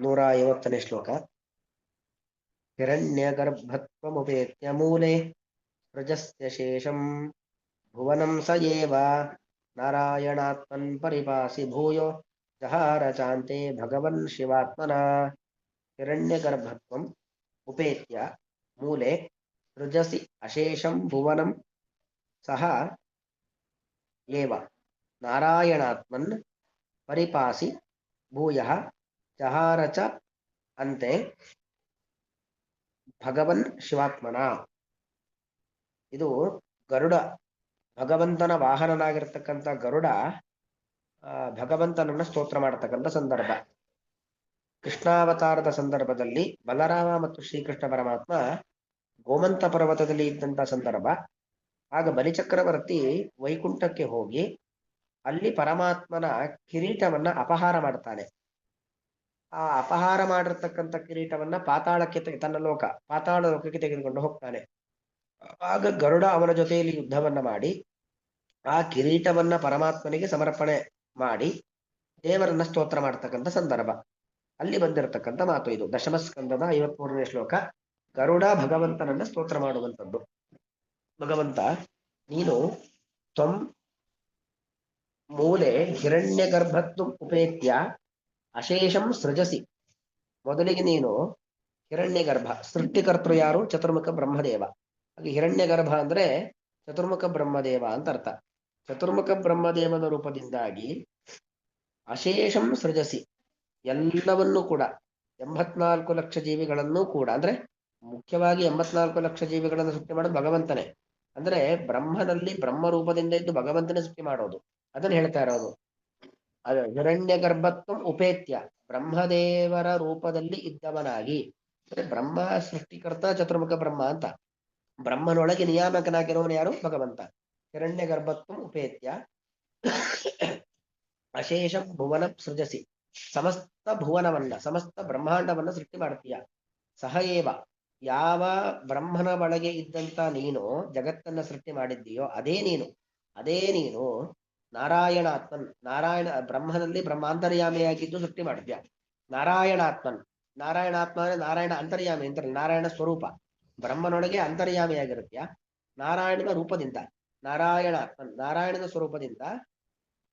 150ನೇ ಶ್ಲೋಕ. ಹಿರಣ್ಯಗರ್ಭತ್ವಮುಪೇತ್ಯ ಮೂಲೆ ಸೃಜಸ್ಯ ಶೇಷಂ ಭುವನಂ ಸ ಏವ ನಾರಾಯಣಾತ್ಮನ್ ಪರಿಪಾಸಿ ಭೂಯೋ ಜಹಾರ ಚಾಂತೆ ಭಗವನ್ ಶಿವಾತ್ಮನ. ಹಿರಣ್ಯಗರ್ಭತ್ವಂ ಉಪೇತ್ಯ ಮೂಲೆ ಸೃಜಸಿ ಅಶೇಷಂ ಭುವನಂ ಸಹ ಏವ ನಾರಾಯಣಾತ್ಮನ್ ಪರಿಪಾಸಿ ಭೂಯಃ ಜಹಾರ ಚ ಅಂತೆ ಭಗವನ್ ಶಿವಾತ್ಮನ. ಇದು ಗರುಡ, ಭಗವಂತನ ವಾಹನನಾಗಿರ್ತಕ್ಕಂಥ ಗರುಡ ಭಗವಂತನನ್ನ ಸ್ತೋತ್ರ ಮಾಡತಕ್ಕಂಥ ಸಂದರ್ಭ. ಕೃಷ್ಣಾವತಾರದ ಸಂದರ್ಭದಲ್ಲಿ ಬಲರಾಮ ಮತ್ತು ಶ್ರೀಕೃಷ್ಣ ಪರಮಾತ್ಮ ಗೋಮಂತ ಪರ್ವತದಲ್ಲಿ ಇದ್ದಂಥ ಸಂದರ್ಭ. ಆಗ ಬಲಿಚಕ್ರವರ್ತಿ ವೈಕುಂಠಕ್ಕೆ ಹೋಗಿ ಅಲ್ಲಿ ಪರಮಾತ್ಮನ ಕಿರೀಟವನ್ನ ಅಪಹಾರ ಮಾಡ್ತಾನೆ. ಆ ಅಪಹಾರ ಮಾಡಿರ್ತಕ್ಕಂಥ ಕಿರೀಟವನ್ನ ಪಾತಾಳಕ್ಕೆ ತನ್ನ ಲೋಕ ಪಾತಾಳ ಲೋಕಕ್ಕೆ ತೆಗೆದುಕೊಂಡು ಹೋಗ್ತಾನೆ. ಆಗ ಗರುಡ ಅವನ ಜೊತೆಯಲ್ಲಿ ಯುದ್ಧವನ್ನ ಮಾಡಿ ಆ ಕಿರೀಟವನ್ನ ಪರಮಾತ್ಮನಿಗೆ ಸಮರ್ಪಣೆ ಮಾಡಿ ದೇವರನ್ನ ಸ್ತೋತ್ರ ಮಾಡ್ತಕ್ಕಂಥ ಸಂದರ್ಭ. ಅಲ್ಲಿ ಬಂದಿರತಕ್ಕಂಥ ಮಾತು ಇದು. ದಶಮಸ್ಕಂದದ 53ನೇ ಶ್ಲೋಕ. ಗರುಡ ಭಗವಂತನನ್ನ ಸ್ತೋತ್ರ ಮಾಡುವಂಥದ್ದು. ಭಗವಂತ, ನೀನು ತ್ವಂ ಮೂಲೆ ಹಿರಣ್ಯ ಗರ್ಭತ್ವ ಉಪೇತ್ಯ ಅಶೇಷಂ ಸೃಜಸಿ. ಮೊದಲಿಗೆ ನೀನು ಹಿರಣ್ಯ ಗರ್ಭ, ಸೃಷ್ಟಿಕರ್ತೃ ಯಾರು? ಚತುರ್ಮುಖ ಬ್ರಹ್ಮದೇವ. ಹಾಗೆ ಹಿರಣ್ಯ ಗರ್ಭ ಅಂದ್ರೆ ಚತುರ್ಮುಖ ಬ್ರಹ್ಮದೇವ ಅಂತ ಅರ್ಥ. ಚತುರ್ಮುಖ ಬ್ರಹ್ಮದೇವನ ರೂಪದಿಂದಾಗಿ ಅಶೇಷಂ ಸೃಜಸಿ, ಎಲ್ಲವನ್ನೂ ಕೂಡ 84 ಲಕ್ಷ ಜೀವಿಗಳನ್ನು ಕೂಡ, ಅಂದ್ರೆ ಮುಖ್ಯವಾಗಿ 84 ಲಕ್ಷ ಜೀವಿಗಳನ್ನು ಸೃಷ್ಟಿ ಮಾಡೋದು ಭಗವಂತನೇ. ಅಂದ್ರೆ ಬ್ರಹ್ಮನಲ್ಲಿ ಬ್ರಹ್ಮ ರೂಪದಿಂದ ಇದ್ದು ಭಗವಂತನೇ ಸೃಷ್ಟಿ ಮಾಡೋದು. ಅದನ್ನ ಹೇಳ್ತಾ ಇರೋದು. ಅದು ಹಿರಣ್ಯ ಗರ್ಭತ್ವ ಉಪೇತ್ಯ, ಬ್ರಹ್ಮದೇವರ ರೂಪದಲ್ಲಿ ಇದ್ದವನಾಗಿ. ಅಂದ್ರೆ ಬ್ರಹ್ಮ ಸೃಷ್ಟಿಕರ್ತ ಚತುರ್ಮುಖ ಬ್ರಹ್ಮ ಅಂತ. ಬ್ರಹ್ಮನೊಳಗೆ ನಿಯಾಮಕನಾಗಿರೋನು ಯಾರು? ಭಗವಂತ. ಹಿರಣ್ಯ ಗರ್ಭತ್ವ ಉಪೇತ್ಯ ಅಶೇಷಂ ಭುವನ ಸೃಜಸಿ, ಸಮಸ್ತ ಭುವನವನ್ನ, ಸಮಸ್ತ ಬ್ರಹ್ಮಾಂಡವನ್ನ ಸೃಷ್ಟಿ ಮಾಡ್ತೀಯ. ಸಹ ಏವ, ಯಾವ ಬ್ರಹ್ಮನ ಒಳಗೆ ಇದ್ದಂತ ನೀನು ಜಗತ್ತನ್ನ ಸೃಷ್ಟಿ ಮಾಡಿದ್ದೀಯೋ ಅದೇ ನೀನು ನಾರಾಯಣಾತ್ಮನ್. ನಾರಾಯಣ ಬ್ರಹ್ಮನಲ್ಲಿ ಬ್ರಹ್ಮಾಂತರ್ಯಾಮಿಯಾಗಿದ್ದು ಸೃಷ್ಟಿ ಮಾಡಿದ್ಯಾ. ನಾರಾಯಣಾತ್ಮನ್, ನಾರಾಯಣಾತ್ಮ ಅಂದ್ರೆ ನಾರಾಯಣ ಅಂತರ್ಯಾಮಿ ಅಂತಾರೆ. ನಾರಾಯಣ ಸ್ವರೂಪ ಬ್ರಹ್ಮನೊಳಗೆ ಅಂತರ್ಯಾಮಿಯಾಗಿರುತ್ಯ. ನಾರಾಯಣನ ರೂಪದಿಂದ ನಾರಾಯಣಾತ್ಮನ್, ನಾರಾಯಣನ ಸ್ವರೂಪದಿಂದ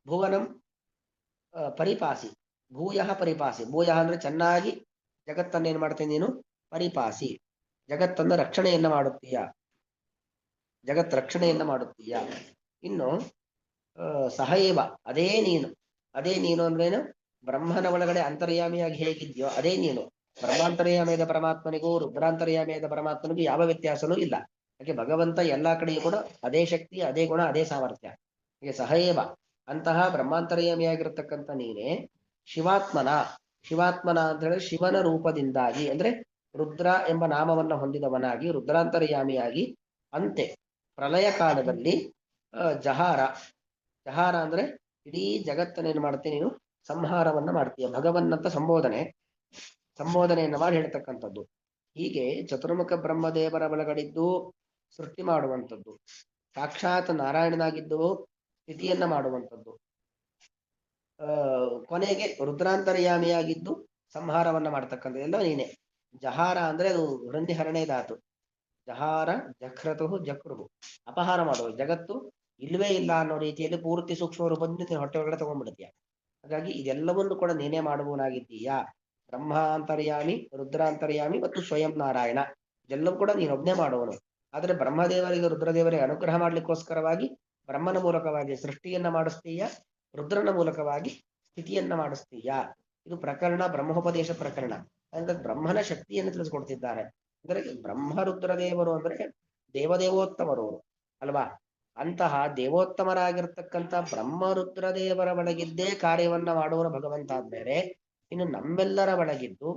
ಭುವನಂ ಪರಿಪಾಸಿ, ಭೂಯಃ ಪರಿಪಾಸಿ. ಭೂಯಃ ಅಂದ್ರೆ ಚೆನ್ನಾಗಿ ಜಗತ್ತನ್ನ ಏನ್ ಮಾಡ್ತೀನಿ ನೀನು? ಪರಿಪಾಸಿ, ಜಗತ್ತನ್ನ ರಕ್ಷಣೆಯನ್ನ ಮಾಡುತ್ತೀಯ, ಜಗತ್ ರಕ್ಷಣೆಯನ್ನ ಮಾಡುತ್ತೀಯ. ಇನ್ನು ಸಹೈವ, ಅದೇ ನೀನು ಅಂದ್ರೇನು? ಬ್ರಹ್ಮನ ಒಳಗಡೆ ಅಂತರ್ಯಾಮಿಯಾಗಿ ಹೇಗಿದ್ಯೋ ಅದೇ ನೀನು. ಬ್ರಹ್ಮಾಂತರ್ಯಾಮಿಯಾದ ಪರಮಾತ್ಮನಿಗೂ ರುದ್ರಾಂತರ್ಯಾಮಿಯಾದ ಪರಮಾತ್ಮನಿಗೂ ಯಾವ ವ್ಯತ್ಯಾಸನೂ ಇಲ್ಲ. ಯಾಕೆ ಭಗವಂತ ಎಲ್ಲಾ ಕಡೆಯೂ ಕೂಡ ಅದೇ ಶಕ್ತಿ, ಅದೇ ಗುಣ, ಅದೇ ಸಾಮರ್ಥ್ಯ. ಹೀಗೆ ಸಹೈವ, ಅಂತಹ ಬ್ರಹ್ಮಾಂತರ್ಯಾಮಿಯಾಗಿರ್ತಕ್ಕಂಥ ನೀನೇ ಶಿವಾತ್ಮನ. ಶಿವಾತ್ಮನ ಅಂತ ಹೇಳಿದ್ರೆ ಶಿವನ ರೂಪದಿಂದಾಗಿ, ಅಂದ್ರೆ ರುದ್ರ ಎಂಬ ನಾಮವನ್ನ ಹೊಂದಿದವನಾಗಿ, ರುದ್ರಾಂತರ್ಯಾಮಿಯಾಗಿ ಅಂತೆ ಪ್ರಳಯ ಕಾಲದಲ್ಲಿ ಜಹಾರ ಅಂದ್ರೆ ಇಡೀ ಜಗತ್ತನ್ನೇನು ಮಾಡ್ತೀನಿ ನೀನು? ಸಂಹಾರವನ್ನ ಮಾಡ್ತೀಯ. ಭಗವನ್ನಂತ ಸಂಬೋಧನೆಯನ್ನ ಮಾಡಿ ಹೇಳ್ತಕ್ಕಂಥದ್ದು. ಹೀಗೆ ಚತುರ್ಮುಖ ಬ್ರಹ್ಮದೇವರ ಒಳಗಡಿದ್ದು ಸೃಷ್ಟಿ ಮಾಡುವಂಥದ್ದು, ಸಾಕ್ಷಾತ್ ನಾರಾಯಣನಾಗಿದ್ದು ಸ್ಥಿತಿಯನ್ನ ಮಾಡುವಂಥದ್ದು, ಕೊನೆಗೆ ರುದ್ರಾಂತರ್ಯಾಮಿಯಾಗಿದ್ದು ಸಂಹಾರವನ್ನ ಮಾಡ್ತಕ್ಕಂಥದ್ದು ಎಲ್ಲ ನೀನೆ. ಜಹಾರ ಅಂದ್ರೆ ಅದು ವೃಂದಿಹರಣೆ ಧಾತು. ಜಹಾರ ಜಖ್ರತು ಜಕ್ರುಹು, ಅಪಹಾರ ಮಾಡುವ. ಜಗತ್ತು ಇಲ್ವೇ ಇಲ್ಲ ಅನ್ನೋ ರೀತಿಯಲ್ಲಿ ಪೂರ್ತಿ ಸೂಕ್ಷ್ಮ ರೂಪದಿಂದ ಹೊಟ್ಟೆ ಒಳಗಡೆ ತಗೊಂಡ್ಬಿಡ್ತೀಯ. ಹಾಗಾಗಿ ಇದೆಲ್ಲವನ್ನು ಕೂಡ ನೀನೇ ಮಾಡುವನಾಗಿದ್ದೀಯಾ. ಬ್ರಹ್ಮಾಂತರ್ಯಾಮಿ, ರುದ್ರಾಂತರ್ಯಾಮಿ ಮತ್ತು ಸ್ವಯಂ ನಾರಾಯಣ, ಇದೆಲ್ಲವೂ ಕೂಡ ನೀನೊಬ್ನೇ ಮಾಡುವನು. ಆದ್ರೆ ಬ್ರಹ್ಮದೇವರಿಗೆ ರುದ್ರದೇವರಿಗೆ ಅನುಗ್ರಹ ಮಾಡ್ಲಿಕ್ಕೋಸ್ಕರವಾಗಿ ಬ್ರಹ್ಮನ ಮೂಲಕವಾಗಿ ಸೃಷ್ಟಿಯನ್ನ ಮಾಡಿಸ್ತೀಯ, ರುದ್ರನ ಮೂಲಕವಾಗಿ ಸ್ಥಿತಿಯನ್ನ ಮಾಡಿಸ್ತೀಯ. ಇದು ಪ್ರಕರಣ, ಬ್ರಹ್ಮೋಪದೇಶ ಪ್ರಕರಣ. ಅಂದ್ರೆ ಬ್ರಹ್ಮನ ಶಕ್ತಿಯನ್ನು ತಿಳಿಸ್ಕೊಡ್ತಿದ್ದಾರೆ. ಅಂದ್ರೆ ಬ್ರಹ್ಮ ರುದ್ರದೇವರು ಅಂದ್ರೆ ದೇವದೇವೋತ್ತಮರು ಅಲ್ವಾ. ಅಂತಹ ದೇವೋತ್ತಮರಾಗಿರ್ತಕ್ಕಂಥ ಬ್ರಹ್ಮ ರುದ್ರದೇವರ ಒಳಗಿದ್ದೇ ಕಾರ್ಯವನ್ನ ಮಾಡುವನು ಭಗವಂತ ಆದ್ಮೇಲೆ ಇನ್ನು ನಮ್ಮೆಲ್ಲರ ಒಳಗಿದ್ದು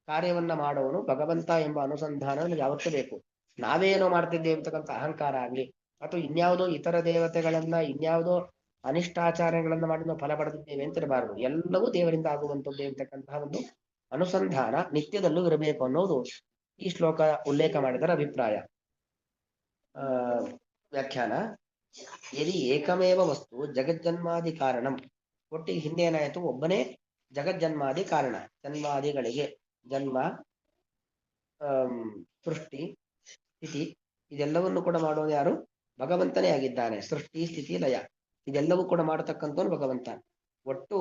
ಕಾರ್ಯವನ್ನ ಮಾಡುವನು ಭಗವಂತ ಎಂಬ ಅನುಸಂಧಾನ ನಮಗೆ ಯಾವತ್ತೂ ಬೇಕು. ನಾವೇನೋ ಮಾಡ್ತಿದ್ದೇವೆ ಅಂತಕ್ಕಂಥ ಅಹಂಕಾರ ಆಗ್ಲಿ, ಅಥವಾ ಇನ್ಯಾವುದೋ ಇತರ ದೇವತೆಗಳನ್ನ ಇನ್ಯಾವುದೋ ಅನಿಷ್ಟಾಚಾರಗಳನ್ನ ಮಾಡಿ ನಾವು ಫಲ ಪಡೆದಿದ್ದೇವೆ ಅಂತ ಇರಬಾರದು. ಎಲ್ಲವೂ ದೇವರಿಂದ ಆಗುವಂಥದ್ದು ಅಂತಕ್ಕಂತಹ ಒಂದು ಅನುಸಂಧಾನ ನಿತ್ಯದಲ್ಲೂ ಇರಬೇಕು ಅನ್ನೋದು ಈ ಶ್ಲೋಕ ಉಲ್ಲೇಖ ಮಾಡಿದರ ಅಭಿಪ್ರಾಯ. ವ್ಯಾಖ್ಯಾನ: ಯದಿ ಏಕಮೇವ ವಸ್ತು ಜಗಜ್ಜನ್ಮಾದಿ ಕಾರಣಂ. ಒಟ್ಟಿಗೆ ಹಿಂದೆ ಏನಾಯಿತು? ಒಬ್ಬನೇ ಜಗಜ್ಜನ್ಮಾದಿ ಕಾರಣ, ಜನ್ಮಾದಿಗಳಿಗೆ ಜನ್ಮ, ಸೃಷ್ಟಿ, ಸ್ಥಿತಿ ಇದೆಲ್ಲವನ್ನು ಕೂಡ ಮಾಡೋದು ಯಾರು? ಭಗವಂತನೇ ಆಗಿದ್ದಾನೆ. ಸೃಷ್ಟಿ, ಸ್ಥಿತಿ, ಲಯ ಇದೆಲ್ಲವೂ ಕೂಡ ಮಾಡತಕ್ಕಂಥವ್ನು ಭಗವಂತ. ಒಟ್ಟು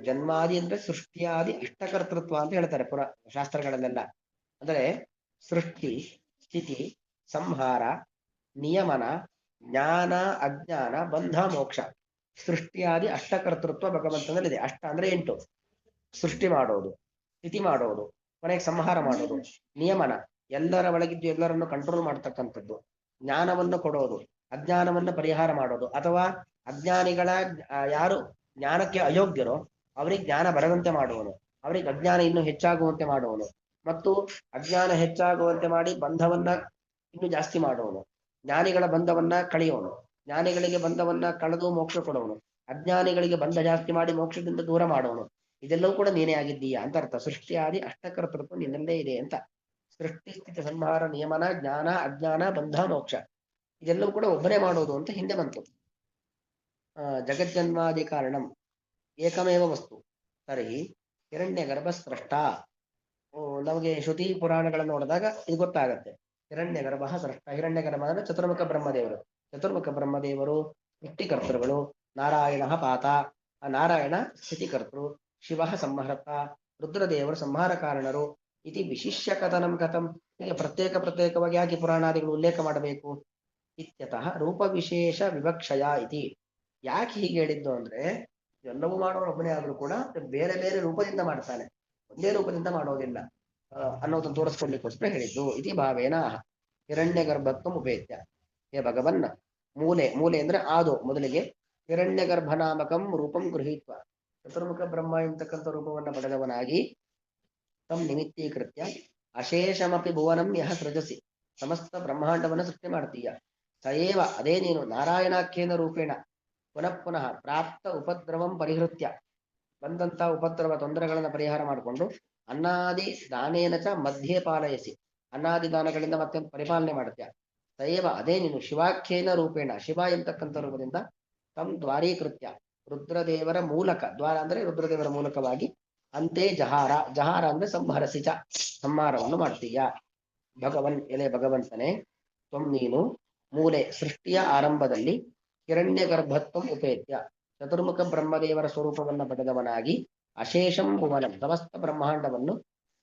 ಜನ್ಮಾದಿ ಅಂದ್ರೆ ಸೃಷ್ಟಿಯಾದಿ ಅಷ್ಟಕರ್ತೃತ್ವ ಅಂತ ಹೇಳ್ತಾರೆ ಶಾಸ್ತ್ರಗಳಲ್ಲೆಲ್ಲ. ಅಂದ್ರೆ ಸೃಷ್ಟಿ, ಸ್ಥಿತಿ, ಸಂಹಾರ, ನಿಯಮನ, ಜ್ಞಾನ, ಅಜ್ಞಾನ, ಬಂಧ, ಮೋಕ್ಷ. ಸೃಷ್ಟಿಯಾದಿ ಅಷ್ಟಕರ್ತೃತ್ವ ಭಗವಂತನಲ್ಲಿದೆ. ಅಷ್ಟ ಅಂದ್ರೆ 8. ಸೃಷ್ಟಿ ಮಾಡೋದು, ಸ್ಥಿತಿ ಮಾಡೋದು, ಕೊನೆಗೆ ಸಂಹಾರ ಮಾಡೋದು, ನಿಯಮನ ಎಲ್ಲರ ಒಳಗಿದ್ದು ಎಲ್ಲರನ್ನು ಕಂಟ್ರೋಲ್ ಮಾಡ್ತಕ್ಕಂಥದ್ದು, ಜ್ಞಾನವನ್ನು ಕೊಡೋದು, ಅಜ್ಞಾನವನ್ನು ಪರಿಹಾರ ಮಾಡೋದು, ಅಥವಾ ಅಜ್ಞಾನಿಗಳ ಯಾರು ಜ್ಞಾನಕ್ಕೆ ಅಯೋಗ್ಯರೋ ಅವರಿಗೆ ಜ್ಞಾನ ಬರದಂತೆ ಮಾಡುವನು, ಅವರಿಗೆ ಅಜ್ಞಾನ ಇನ್ನೂ ಹೆಚ್ಚಾಗುವಂತೆ ಮಾಡುವನು, ಮತ್ತು ಅಜ್ಞಾನ ಹೆಚ್ಚಾಗುವಂತೆ ಮಾಡಿ ಬಂಧವನ್ನ ಇನ್ನೂ ಜಾಸ್ತಿ ಮಾಡುವನು, ಜ್ಞಾನಿಗಳ ಬಂಧವನ್ನ ಕಳೆಯುವನು, ಜ್ಞಾನಿಗಳಿಗೆ ಬಂಧವನ್ನ ಕಳೆದು ಮೋಕ್ಷ ಕೊಡುವನು, ಅಜ್ಞಾನಿಗಳಿಗೆ ಬಂಧ ಜಾಸ್ತಿ ಮಾಡಿ ಮೋಕ್ಷದಿಂದ ದೂರ ಮಾಡುವನು. ಇದೆಲ್ಲವೂ ಕೂಡ ನೀನೇ ಆಗಿದ್ದೀಯಾ ಅಂತ ಅರ್ಥ. ಸೃಷ್ಟಿಯಾದಿ ಅಷ್ಟಕರ್ತೃತ್ವ ನಿನ್ನಲ್ಲೇ ಇದೆ ಅಂತ. ಸೃಷ್ಟಿ, ಸ್ಥಿತಿ, ಸಂಹಾರ, ನಿಯಮನ, ಜ್ಞಾನ, ಅಜ್ಞಾನ, ಬಂಧ, ಮೋಕ್ಷ ಇದೆಲ್ಲವೂ ಕೂಡ ಒಬ್ಬನೇ ಮಾಡೋದು ಅಂತ ಹಿಂದೆ ಬಂತು. ಜಗಜ್ಜನ್ಮಾದಿ ಕಾರಣಂ ಏಕಮೇವ ವಸ್ತು ತರ್ಹಿ ಹಿರಣ್ಯ ಗರ್ಭ ಸ್ರಷ್ಟ. ನಮಗೆ ಶ್ರುತಿ ಪುರಾಣಗಳನ್ನು ನೋಡಿದಾಗ ಇದು ಗೊತ್ತಾಗತ್ತೆ. ಹಿರಣ್ಯ ಗರ್ಭ ಸ್ರಷ್ಟ. ಹಿರಣ್ಯ ಗರ್ಭ ಅಂದ್ರೆ ಚತುರ್ಮುಖ ಬ್ರಹ್ಮದೇವರು. ಚತುರ್ಮುಖ ಬ್ರಹ್ಮದೇವರು ಸೃಷ್ಟಿಕರ್ತೃಗಳು. ನಾರಾಯಣ ಪಾತ, ಆ ನಾರಾಯಣ ಸ್ಥಿತಿಕರ್ತೃ. ಶಿವ ಸಂಹರ್ತ, ರುದ್ರದೇವರು ಸಂಹಾರ ಕಾರಣರು. ಇತಿ ವಿಶಿಷ್ಯ ಕಥನಂ ಕಥಂ. ಹೀಗೆ ಪ್ರತ್ಯೇಕವಾಗಿ ಯಾಕೆ ಪುರಾಣಾದಿಗಳು ಉಲ್ಲೇಖ ಮಾಡಬೇಕು? ಇತ್ಯತಃ ರೂಪ ವಿಶೇಷ ವಿವಕ್ಷಯ ಇತಿ. ಯಾಕೆ ಹೀಗೆ ಹೇಳಿದ್ದು ಅಂದ್ರೆ, ಎಲ್ಲವೂ ಮಾಡೋರು ಒಬ್ಬನೇ ಆದ್ರೂ ಕೂಡ ಬೇರೆ ಬೇರೆ ರೂಪದಿಂದ ಮಾಡ್ತಾನೆ, ಒಂದೇ ರೂಪದಿಂದ ಮಾಡೋದಿಲ್ಲ ಅನ್ನೋದನ್ನು ತೋರಿಸ್ಕೊಡ್ಲಿಕ್ಕೋಸ್ಕರ ಹೇಳಿದ್ದು. ಇತಿ ಭಾವೇನ ಹಿರಣ್ಯ ಗರ್ಭತ್ವ ಉಪೇತ್ಯ. ಹೇ ಭಗವನ್ನ, ಮೂಲೆ ಅಂದ್ರೆ ಆದು ಮೊದಲಿಗೆ ಹಿರಣ್ಯ ಗರ್ಭನಾಮಕಂ ರೂಪಂ ಗೃಹೀತ್ವ, ಚತುರ್ಮುಖ ಬ್ರಹ್ಮ ಎಂತಕ್ಕಂಥ ರೂಪವನ್ನ ಪಡೆದವನಾಗಿ ತಮ್ ನಿಮಿತ್ತೀಕೃತ್ಯ ಅಶೇಷಮಪಿ ಭುವನಂ ಯಹ ಸೃಜಸಿ, ಸಮಸ್ತ ಬ್ರಹ್ಮಾಂಡವನ್ನು ಸೃಷ್ಟಿ ಮಾಡ್ತೀಯ. ಸಯೇವ ಅದೇ ನೀನು ನಾರಾಯಣಾಖ್ಯೇನ ರೂಪೇಣ ಪುನಃ ಪುನಃ ಪ್ರಾಪ್ತ ಉಪದ್ರವಂ ಪರಿಹೃತ್ಯ, ಬಂದಂತ ಉಪದ್ರವ ತೊಂದರೆಗಳನ್ನು ಪರಿಹಾರ ಮಾಡಿಕೊಂಡು ಅನ್ನಾದಿ ದಾನೇನ ಚ ಮಧ್ಯೆ ಪಾಲಯಸಿ, ಅನ್ನಾದಿ ದಾನಗಳಿಂದ ಮತ್ತೆ ಪರಿಪಾಲನೆ ಮಾಡ್ತೀಯ. ಸಯೇವ ಅದೇ ನೀನು ಶಿವಾಖ್ಯೇನ ರೂಪೇಣ, ಶಿವ ಎಂತಕ್ಕಂಥ ರೂಪದಿಂದ ತಮ್ ದ್ವಾರೀಕೃತ್ಯ, ರುದ್ರದೇವರ ಮೂಲಕ, ದ್ವಾರ ಅಂದ್ರೆ ರುದ್ರದೇವರ ಮೂಲಕವಾಗಿ ಅಂತೆ ಜಹಾರ, ಜಹಾರ ಅಂದ್ರೆ ಸಂಹರಸಿ ಚ, ಸಂಹಾರವನ್ನು ಮಾಡ್ತೀಯ. ಭಗವನ್, ಎಲೆ ಭಗವಂತನೇ, ತ್ವಂ ನೀನು ಮೂಲೆ ಸೃಷ್ಟಿಯ ಆರಂಭದಲ್ಲಿ ಹಿರಣ್ಯ ಗರ್ಭತ್ವಂ ಉಪೇತ್ಯ, ಚತುರ್ಮುಖ ಬ್ರಹ್ಮದೇವರ ಸ್ವರೂಪವನ್ನು ಪಡೆದವನಾಗಿ ಅಶೇಷಂ ಭುವನಂ ಸಮಸ್ತ ಬ್ರಹ್ಮಾಂಡವನ್ನು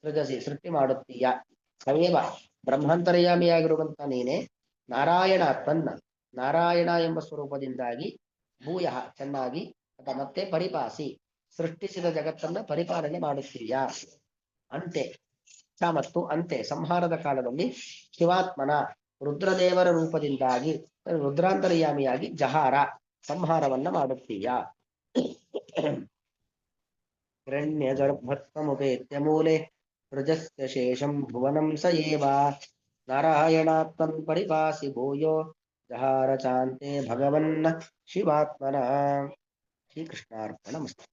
ಸೃಜಸಿ ಸೃಷ್ಟಿ ಮಾಡುತ್ತೀಯ. ಸವೇವ ಬ್ರಹ್ಮಾಂತರ್ಯಾಮಿಯಾಗಿರುವಂತ ನೀನೆ ನಾರಾಯಣ ತನ್ನ ನಾರಾಯಣ ಎಂಬ ಸ್ವರೂಪದಿಂದಾಗಿ ಭೂಯ ಚೆನ್ನಾಗಿ ಅಥವಾ ಮತ್ತೆ ಪರಿಪಾಸಿ ಸೃಷ್ಟಿಸಿದ ಜಗತ್ತನ್ನ ಪರಿಪಾಲನೆ ಮಾಡುತ್ತೀಯ. ಅಂತೆ ಚ ಮತ್ತು ಅಂತೆ ಸಂಹಾರದ ಕಾಲದಲ್ಲಿ ಶಿವಾತ್ಮನ ರುದ್ರದೇವರ ರೂಪದಿಂದಾಗಿ ರುದ್ರಾಂತರ್ಯಾಮಿಯಾಗಿ ಜಹಾರ ಸಂಹಾರವನ್ನ ಮಾಡುತ್ತೀಯ. ಹಿರಣ್ಯ ಗರ್ಭತ್ವಮುಪೇತ್ಯ ಮೂಲೆ ಸೃಜಸ್ಯ ಶೇಷಂ ಭುವನಂ ಸ ಏವ ನಾರಾಯಣಾತ್ಮನ್ ಪರಿಪಾಸಿ ಭೂಯೋ ಜಹಾರ ಚಾಂತೆ ಭಗವನ್ನ ಶಿವಾತ್ಮನ. ಶ್ರೀಕೃಷ್ಣಾರ್ಪಣಮಸ್ತು.